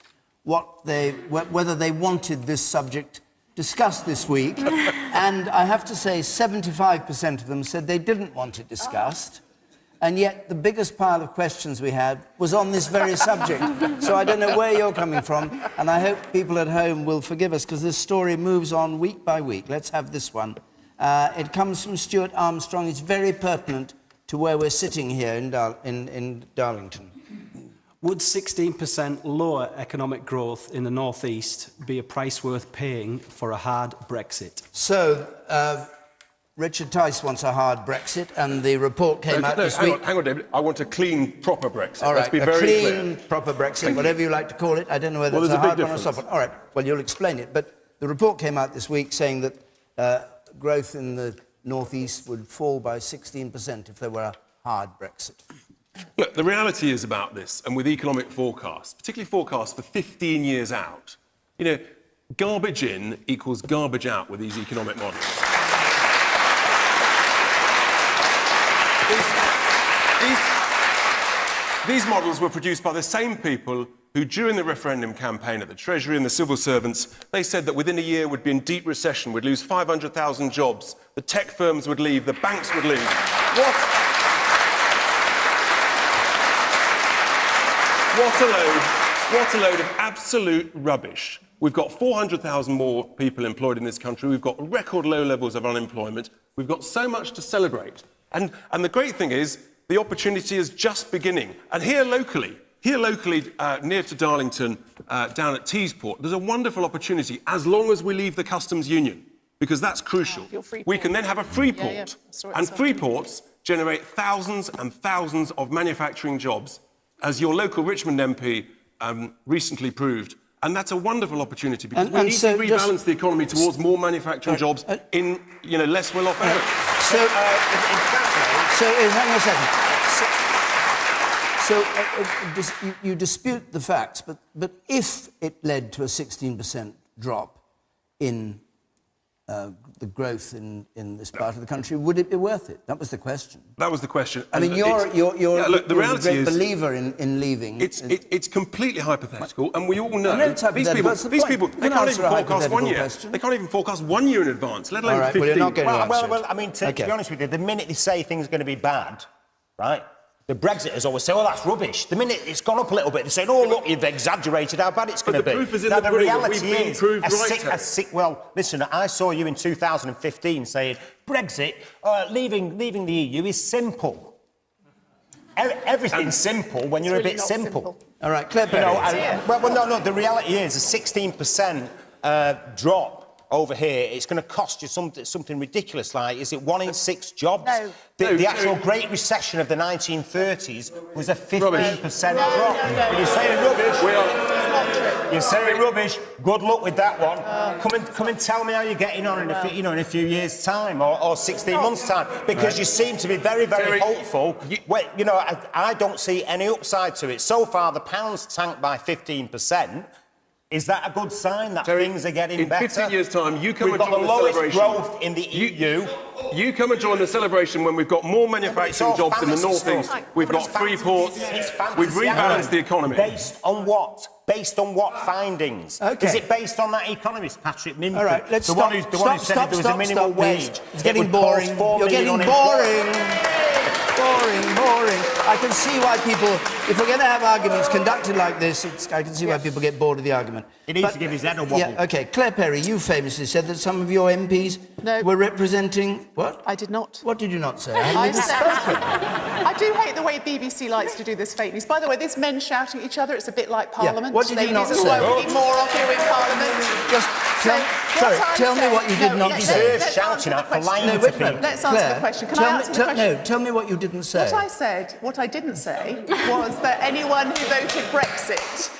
whether they wanted this subject discussed this week, and I have to say 75% of them said they didn't want it discussed. And yet the biggest pile of questions we had was on this very subject. So I don't know where you're coming from, and I hope people at home will forgive us, because this story moves on week by week. Let's have this one. It comes from Stuart Armstrong. It's very pertinent to where we're sitting here in Darlington. Would 16% lower economic growth in the North East be a price worth paying for a hard Brexit? So, Richard Tice wants a hard Brexit, and the report came out this week. Hang on, David. I want a clean, proper Brexit. All right, let's be very clean, proper Brexit, whatever you like to call it. I don't know whether it's a hard one or soft one. All right, well, you'll explain it. But the report came out this week saying that growth in the northeast would fall by 16% if there were a hard Brexit. Look, the reality is about this, and with economic forecasts, particularly forecasts for 15 years out, you know, garbage in equals garbage out with these economic models. These models were produced by the same people who, during the referendum campaign at the Treasury and the civil servants, they said that within a year we'd be in deep recession, we'd lose 500,000 jobs, the tech firms would leave, the banks would leave. What a load of absolute rubbish. We've got 400,000 more people employed in this country. We've got record low levels of unemployment. We've got so much to celebrate. And the great thing is, the opportunity is just beginning. And here locally, near to Darlington, down at Teesport, there's a wonderful opportunity as long as we leave the customs union, because that's crucial. We can then have a free port. And free ports generate thousands and thousands of manufacturing jobs, as your local Richmond MP recently proved. And that's a wonderful opportunity, because we need to rebalance the economy towards more manufacturing jobs in, you know, less well-off areas. Hang on a second. You dispute the facts, but if it led to a 16% drop in the growth in this part of the country, would it be worth it? That was the question. That was the question. I mean, you're a great believer in leaving. It's completely hypothetical, and we all know, I know it's hypothetical, these people, they can't even forecast 1 year. They can't even forecast 1 year in advance, let alone 15. Well, you're not going to answer I mean, to be honest with you, the minute they say things are going to be bad, right, the Brexiters always say, oh, that's rubbish. The minute it's gone up a little bit, they say, oh, look, you've exaggerated how bad it's going to be. But the proof is in the pudding. Reality We've been proved right. Well, listen, I saw you in 2015 saying, Brexit, leaving the EU is simple. Everything's simple when you're a bit simple. All right, Claire Perry. No, the reality is a 16% drop over here, it's going to cost you something ridiculous, like, is it 1 in 6 jobs? No. The actual Great Recession of the 1930s was a 15% drop. But you're saying rubbish. You're saying rubbish. Good luck with that one. Come and tell me how you're getting on in a few years' time or 16 months' time, because you seem to be very, very hopeful. I don't see any upside to it. So far, the pound's tanked by 15%. Is that a good sign that things are getting better? In 15 years' time, you come We've and got join the the lowest celebration. growth in the EU. You come and join the celebration when we've got more manufacturing jobs in the northeast. We've got free ports. We've rebalanced the economy. Based on what? Based on what findings? Okay. Is it based on that economist, Patrick Minford? All right, let's the stop. one who said there was a minimum wage. It's getting boring. You're getting boring. Boring. I can see why people, if we're going to have arguments conducted like this, I can see why people get bored of the argument. He needs to give his head a wobble. Yeah, OK. Claire Perry, you famously said that some of your MPs were representing... What? I did not. What did you not say? I do hate the way BBC likes to do this fake news. By the way, this men shouting at each other, it's a bit like Parliament. What did you not say? We need more of you in Parliament. Just tell me what you did not say. Shouting at for lying to people. Let's answer the question. Can I answer the question? No, tell me what you didn't say. What I didn't say was that anyone who voted Brexit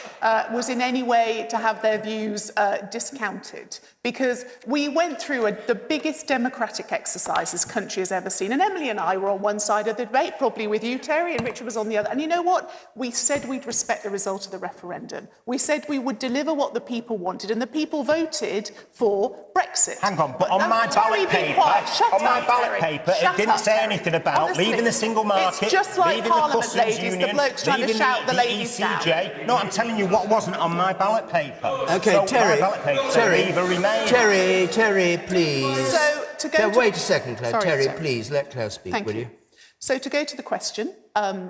was in any way to have their views discounted, because we went through the biggest democratic exercise this country has ever seen. And Emily and I were on one side of the debate, probably with you, Terry, and Richard was on the other. And you know what? We said we'd respect the result of the referendum. We said we would deliver what the people wanted, and the people voted for Brexit. Hang on, but on my ballot paper, it didn't say anything about leaving the single market, it's just like leaving Parliament, the customs ladies, union, the blokes trying to shout the ladies down. No, I'm telling you what wasn't on my ballot paper. OK, so Terry, my ballot paper said leave or remain. Terry, please. So, to go to... Wait a second, Claire. Terry, please, let Claire speak, will you? So to go to the question,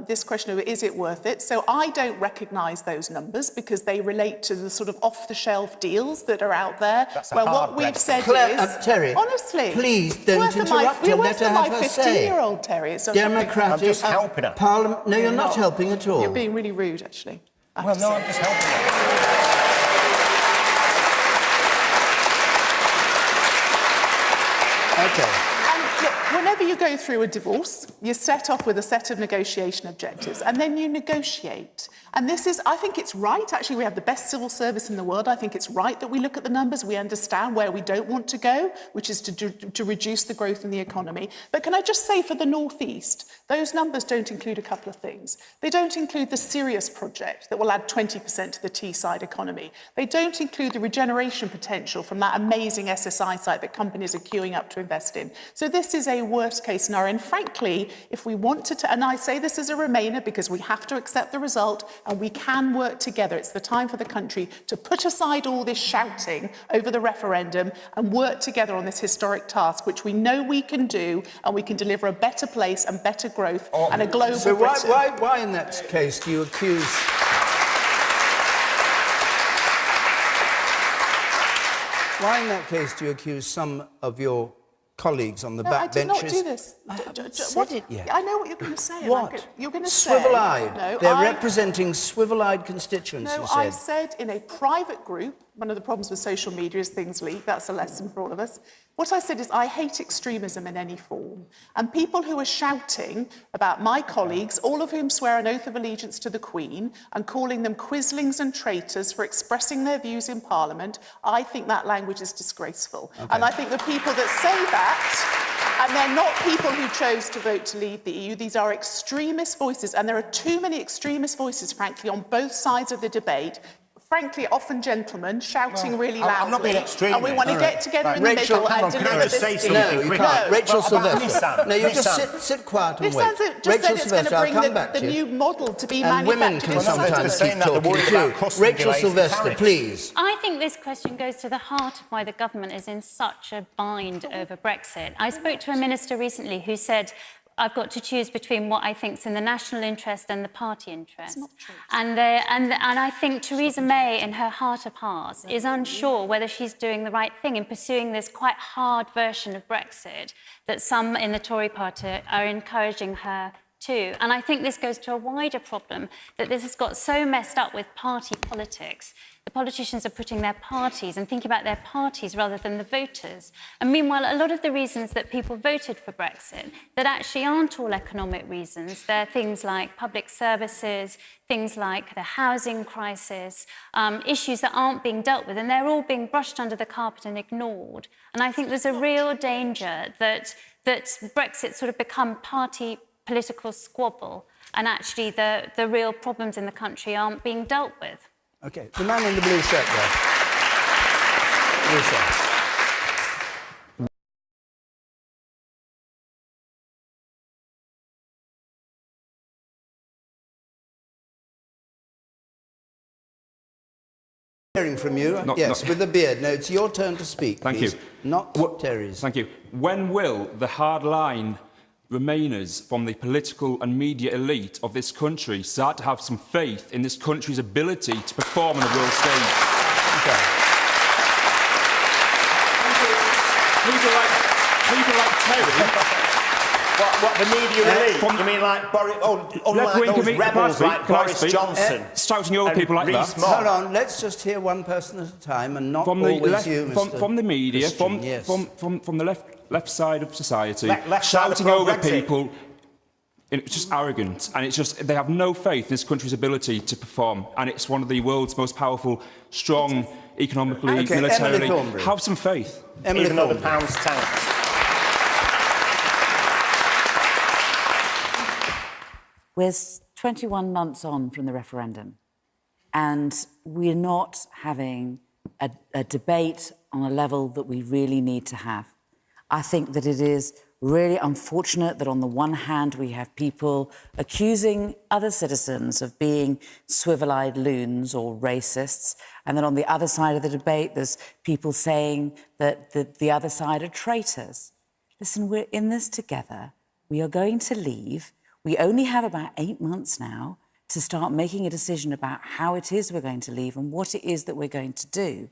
this question of is it worth it? So I don't recognise those numbers because they relate to the sort of off-the-shelf deals that are out there. Where what we've said is... Terry, honestly, please don't interrupt her. Let her have her say. 15-year-old Terry. It's Democratic... I'm just helping her. Parliament... No, you're not helping at all. You're being really rude, actually. Well, no, I'm just helping her. OK. And look, whenever you go through a divorce, you set off with a set of negotiation objectives and then you negotiate. And this is, I think it's right. Actually, we have the best civil service in the world. I think it's right that we look at the numbers. We understand where we don't want to go, which is to reduce the growth in the economy. But can I just say for the North East, those numbers don't include a couple of things. They don't include the Sirius project that will add 20% to the Teesside economy. They don't include the regeneration potential from that amazing SSI site that companies are queuing up to invest in. So this is a worst case scenario. And frankly, if we want to, and I say this as a Remainer because we have to accept the result and we can work together. It's the time for the country to put aside all this shouting over the referendum and work together on this historic task, which we know we can do, and we can deliver a better place and better growth and a global so Britain. why in that case do you accuse... Why in that case do you accuse some of your colleagues on the backbenches? I did not do this. I haven't said it yet. I know what you're going to say. What? You're going to say... Swivel-eyed. No, They're representing swivel-eyed constituents, No, you said. I said in a private group, one of the problems with social media is things leak. That's a lesson for all of us. What I said is I hate extremism in any form. And people who are shouting about my colleagues, all of whom swear an oath of allegiance to the Queen, and calling them quislings and traitors for expressing their views in Parliament, I think that language is disgraceful. Okay. And I think the people that say that, and they're not people who chose to vote to leave the EU, these are extremist voices, and there are too many extremist voices, frankly, on both sides of the debate. Frankly, often gentlemen shouting really loudly. I'm not being extreme. And we want to get together in the Rachel, middle and deliver this deal. No, you can't. Rachel Sylvester. Nissan. No, you just Nissan. sit quiet and This wait. sounds just Rachel said it's going to Sylvester, I'll bring come back the to you. new model to be And women can manufactured. sometimes saying keep that they're talking worried too. about customs Rachel delays and Sylvester, tariffs. please. I think this question goes to the heart of why the government is in such a bind over Brexit. I spoke to a minister recently who said, I've got to choose between what I think is in the national interest and the party interest. And I think Theresa May, in her heart of hearts, is unsure whether she's doing the right thing in pursuing this quite hard version of Brexit that some in the Tory party are encouraging her to. And I think this goes to a wider problem, that this has got so messed up with party politics. The politicians are putting their parties and thinking about their parties rather than the voters. And meanwhile, a lot of the reasons that people voted for Brexit that actually aren't all economic reasons. They're things like public services, things like the housing crisis, issues that aren't being dealt with, and they're all being brushed under the carpet and ignored. And I think there's a real danger that Brexit sort of become party political squabble, and actually the real problems in the country aren't being dealt with. OK, the man in the blue shirt there. Blue shirt. Hearing from you, yes, with the beard. No, it's your turn to speak, Thank please, you. not Terry's. Thank you. When will the hardline Remainers from the political and media elite of this country start to have some faith in this country's ability to perform on the world stage? Okay. People like Terry. What, the media elite? You mean like Boris, unlike those rebels like Boris Johnson? Shouting over people like that. Hold on, let's just hear one person at a time and not always you, Mr. From the media, Christian, yes. from the left side of society, left shouting side of over Brexit. people. It's just arrogant, and it's just they have no faith in this country's ability to perform, and it's one of the world's most powerful, strong, economically, militarily. Have some faith. Even though the pound's tanked. We're 21 months on from the referendum, and we're not having a debate on a level that we really need to have. I think that it is really unfortunate that on the one hand we have people accusing other citizens of being swivel-eyed loons or racists, and then on the other side of the debate there's people saying that the other side are traitors. Listen, we're in this together. We are going to leave. We only have about 8 months now to start making a decision about how it is we're going to leave and what it is that we're going to do.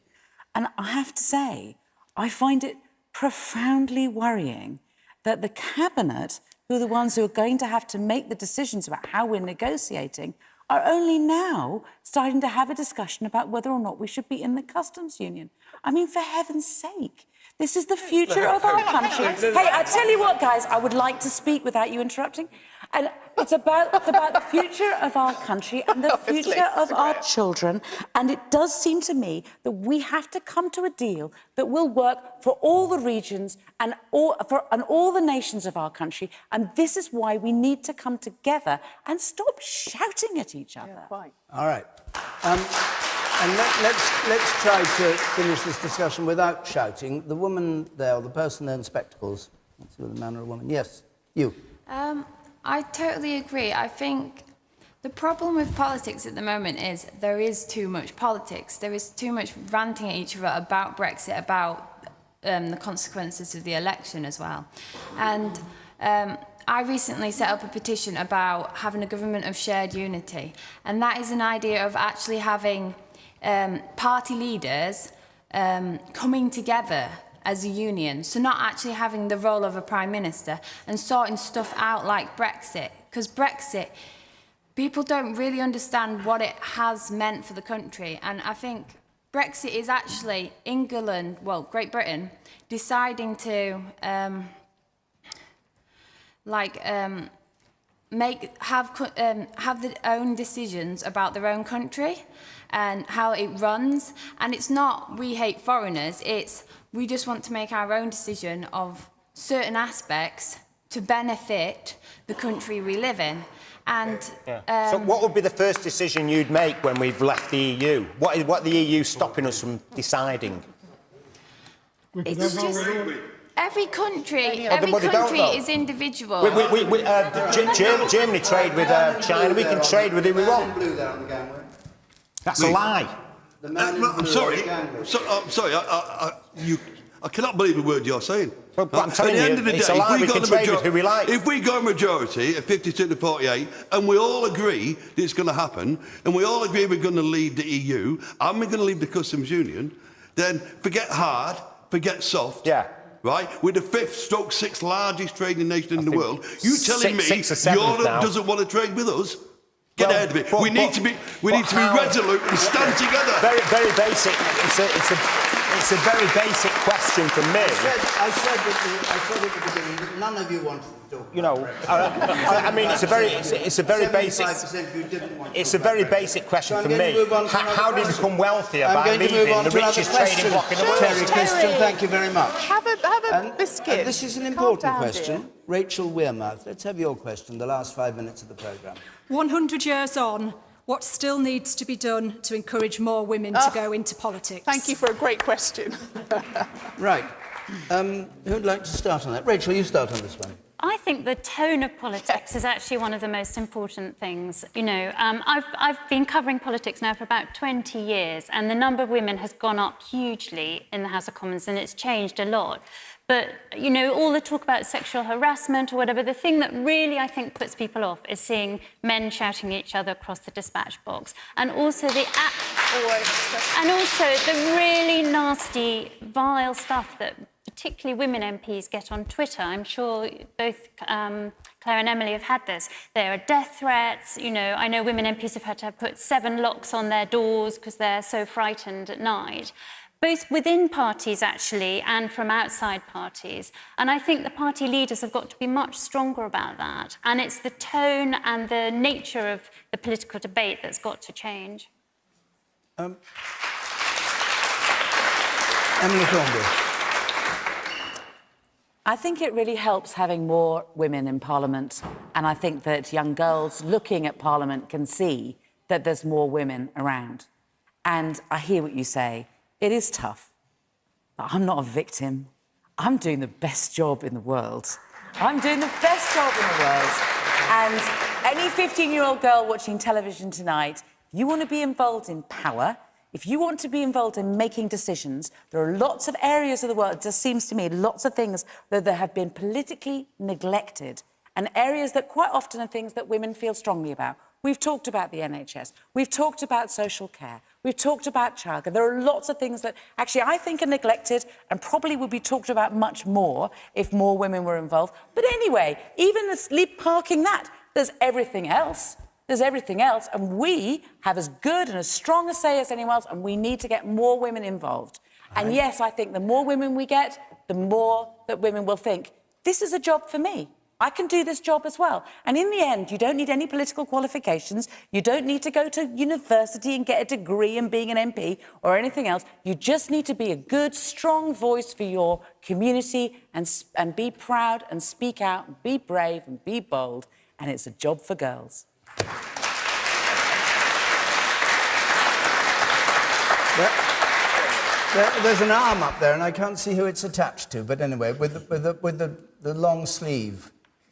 And I have to say, I find it profoundly worrying that the Cabinet, who are the ones who are going to have to make the decisions about how we're negotiating, are only now starting to have a discussion about whether or not we should be in the customs union. I mean, for heaven's sake, This is the future of our country. Hey, I tell you what, guys, I would like to speak without you interrupting. And it's about the future of our country and the future of our children. And it does seem to me that we have to come to a deal that will work for all the regions and all the nations of our country. And this is why we need to come together and stop shouting at each other. All right. And let's try to finish this discussion without shouting. The woman there, or the person there in spectacles, let's see whether a man or a woman. Yes, you. I totally agree. I think the problem with politics at the moment is there is too much politics. There is too much ranting at each other about Brexit, about the consequences of the election as well. And I recently set up a petition about having a government of shared unity. And that is an idea of actually having party leaders coming together as a union, so not actually having the role of a prime minister and sorting stuff out like Brexit, because Brexit, people don't really understand what it has meant for the country. And I think Brexit is actually England, well, Great Britain, deciding to have their own decisions about their own country and how it runs. And it's not we hate foreigners, it's we just want to make our own decision of certain aspects to benefit the country we live in. And so what would be the first decision you'd make when we've left the EU? What the EU stopping us from deciding? It's just every country is individual. Germany trade with China. We can trade with who we want. That's a lie. I'm sorry. I cannot believe a word you're saying. Well, but I'm telling at the end of the it's day, a lie. We can trade with who we like. If we got a majority of 52 to 48, and we all agree that it's going to happen, and we all agree we're going to leave the EU, and we're going to leave the customs union, then forget hard, forget soft. Yeah. Right? We're the 6th largest trading nation in the world. You telling me Europe doesn't want to trade with us? Get ahead of it. We need to be resolute and stand together. Very basic. It's a very basic question from me. I said at the beginning that none of you wanted to talk. You know, I mean, it's a very basic. 75% of you didn't want to It's a very basic question for me. How do you become wealthier by leaving the richest trading bloc in the world? Terry Christian, thank you very much. Have a biscuit. This is an important question. Rachel Wearmouth, let's have your question, the last 5 minutes of the programme. 100 years on, what still needs to be done to encourage more women to go into politics? Thank you for a great question. Right. Who'd like to start on that? Rachel, you start on this one. I think the tone of politics is actually one of the most important things. You know, I've been covering politics now for about 20 years, and the number of women has gone up hugely in the House of Commons, and it's changed a lot. But, you know, all the talk about sexual harassment or whatever, the thing that really, I think, puts people off is seeing men shouting at each other across the dispatch box. And also the really nasty, vile stuff that particularly women MPs get on Twitter. I'm sure both Claire and Emily have had this. There are death threats. You know, I know women MPs have had to put 7 locks on their doors because they're so frightened at night. Both within parties, actually, and from outside parties. And I think the party leaders have got to be much stronger about that. And it's the tone and the nature of the political debate that's got to change. Emily Thornberry. I think it really helps having more women in Parliament. And I think that young girls looking at Parliament can see that there's more women around. And I hear what you say. It is tough, but I'm not a victim. I'm doing the best job in the world. I'm doing the best job in the world. And any 15-year-old girl watching television tonight, if you want to be involved in power, if you want to be involved in making decisions, there are lots of areas of the world, it just seems to me, lots of things that have been politically neglected and areas that quite often are things that women feel strongly about. We've talked about the NHS. We've talked about social care. We've talked about childcare. There are lots of things that actually I think are neglected and probably would be talked about much more if more women were involved. But anyway, even parking that, there's everything else. there's everything else, and we have as good and as strong a say as anyone else, and we need to get more women involved. And yes, I think the more women we get, the more that women will think, this is a job for me. I can do this job as well. And in the end, you don't need any political qualifications. You don't need to go to university and get a degree in being an MP or anything else. You just need to be a good, strong voice for your community and be proud and speak out and be brave and be bold. And it's a job for girls. There's an arm up there, and I can't see who it's attached to. But anyway, with the long sleeve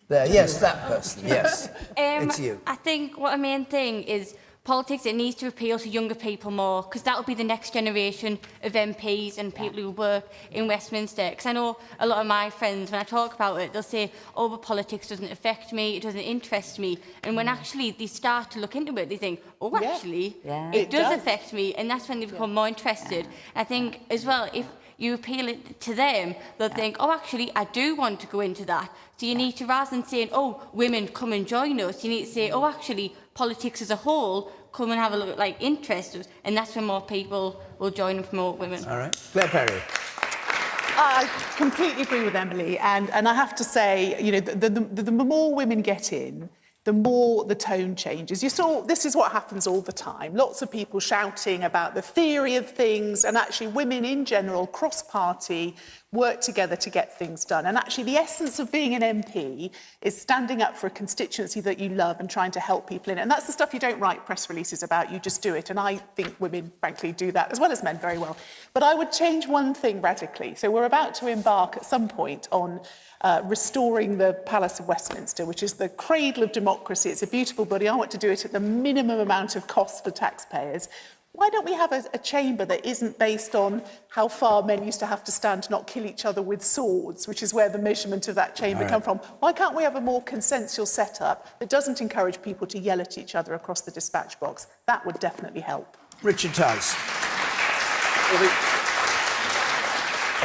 there. Yes, that person. Yes, it's you. I think what a main thing is politics. It needs to appeal to younger people more, because that will be the next generation of MPs and people who work in Westminster. Because I know a lot of my friends, when I talk about it, they'll say, "Oh, but politics doesn't affect me. It doesn't interest me." And when actually they start to look into it, they think, "Oh, actually, it does affect me," and that's when they become more interested. I think as well, if you appeal it to them, they'll think, "Oh, actually, I do want to go into that." So you need to, rather than saying, "Oh, women, come and join us," you need to say, "Oh, actually, politics as a whole, come and have a look at, like, interest us," and that's when more people will join and promote women. All right. Claire Perry. I completely agree with Emily, and I have to say, you know, the more women get in, the more the tone changes. You saw, this is what happens all the time. Lots of people shouting about the theory of things, and actually women in general, cross-party, work together to get things done. And actually the essence of being an MP is standing up for a constituency that you love and trying to help people in it. And that's the stuff you don't write press releases about, you just do it. And I think women, frankly, do that, as well as men, very well. But I would change one thing radically. So we're about to embark at some point on restoring the Palace of Westminster, which is the cradle of democracy. It's a beautiful body. I want to do it at the minimum amount of cost for taxpayers. Why don't we have a chamber that isn't based on how far men used to have to stand to not kill each other with swords, which is where the measurement of that chamber come from? Why can't we have a more consensual setup that doesn't encourage people to yell at each other across the dispatch box? That would definitely help. Richard Tice.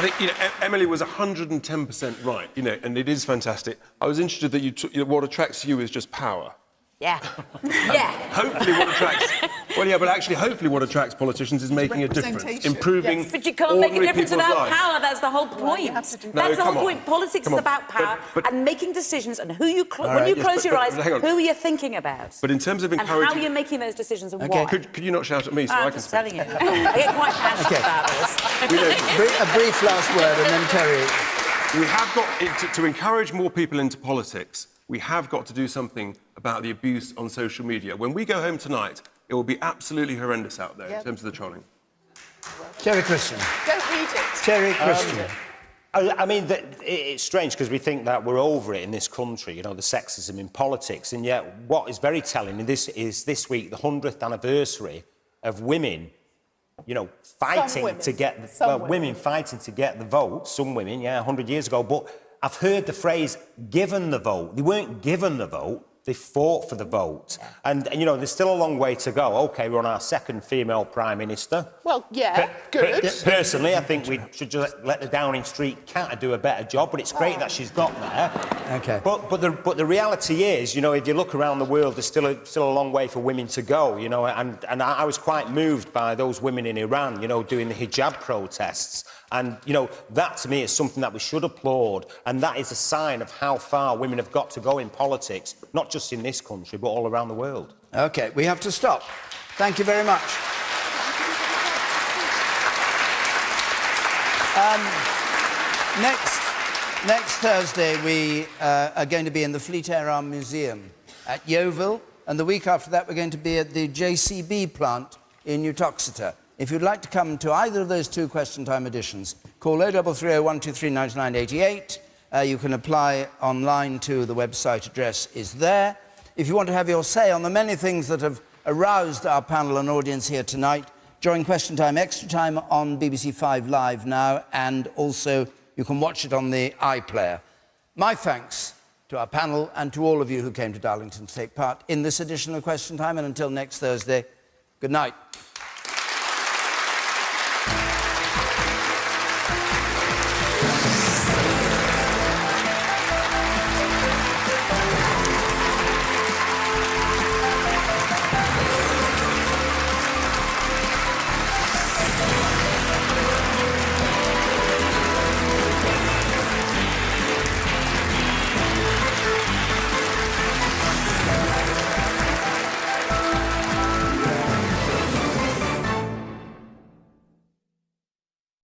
I think, you know, Emily was 110% right, you know, and it is fantastic. I was interested that you what attracts you is just power. Yeah. Yeah. Hopefully what attracts... Well, yeah, but actually, hopefully what attracts politicians is making a difference, improving But you can't make a difference without lives. power. That's the whole point. That's the whole point. Politics is about power and making decisions, and who you when you close your eyes, who you're thinking about. But in terms of encouraging... And how you're making those decisions and why. Could you not shout at me so I can speak? I'm just telling you. I get quite passionate about this. A brief last word, and then Terry. We have got to encourage more people into politics. We have got to do something about the abuse on social media. When we go home tonight, it will be absolutely horrendous out there in terms of the trolling. Terry Christian. Don't read it. Terry Christian. I mean, it's strange because we think that we're over it in this country, you know, the sexism in politics, and yet what is very telling is this week, the 100th anniversary of women, you know, fighting to get... women fighting to get the vote. Some women, 100 years ago, but... I've heard the phrase, given the vote. They weren't given the vote, they fought for the vote. And, you know, there's still a long way to go. OK, we're on our second female Prime Minister. Well, yeah, good. Personally, I think we should just let the Downing Street cat do a better job, but it's great that she's got there. OK. But the reality is, you know, if you look around the world, there's still a long way for women to go, you know, and I was quite moved by those women in Iran, you know, doing the hijab protests. And, you know, that to me is something that we should applaud, and that is a sign of how far women have got to go in politics, not just in this country, but all around the world. OK, we have to stop. Thank you very much. Next Thursday, we are going to be in the Fleet Air Arm Museum at Yeovil, and the week after that, we're going to be at the JCB plant in Uttoxeter. If you'd like to come to either of those two Question Time editions, call 0330 123 9988. You can apply online to the website address is there. If you want to have your say on the many things that have aroused our panel and audience here tonight, join Question Time Extra Time on BBC 5 Live now, and also you can watch it on the iPlayer. My thanks to our panel and to all of you who came to Darlington to take part in this edition of Question Time, and until next Thursday, good night.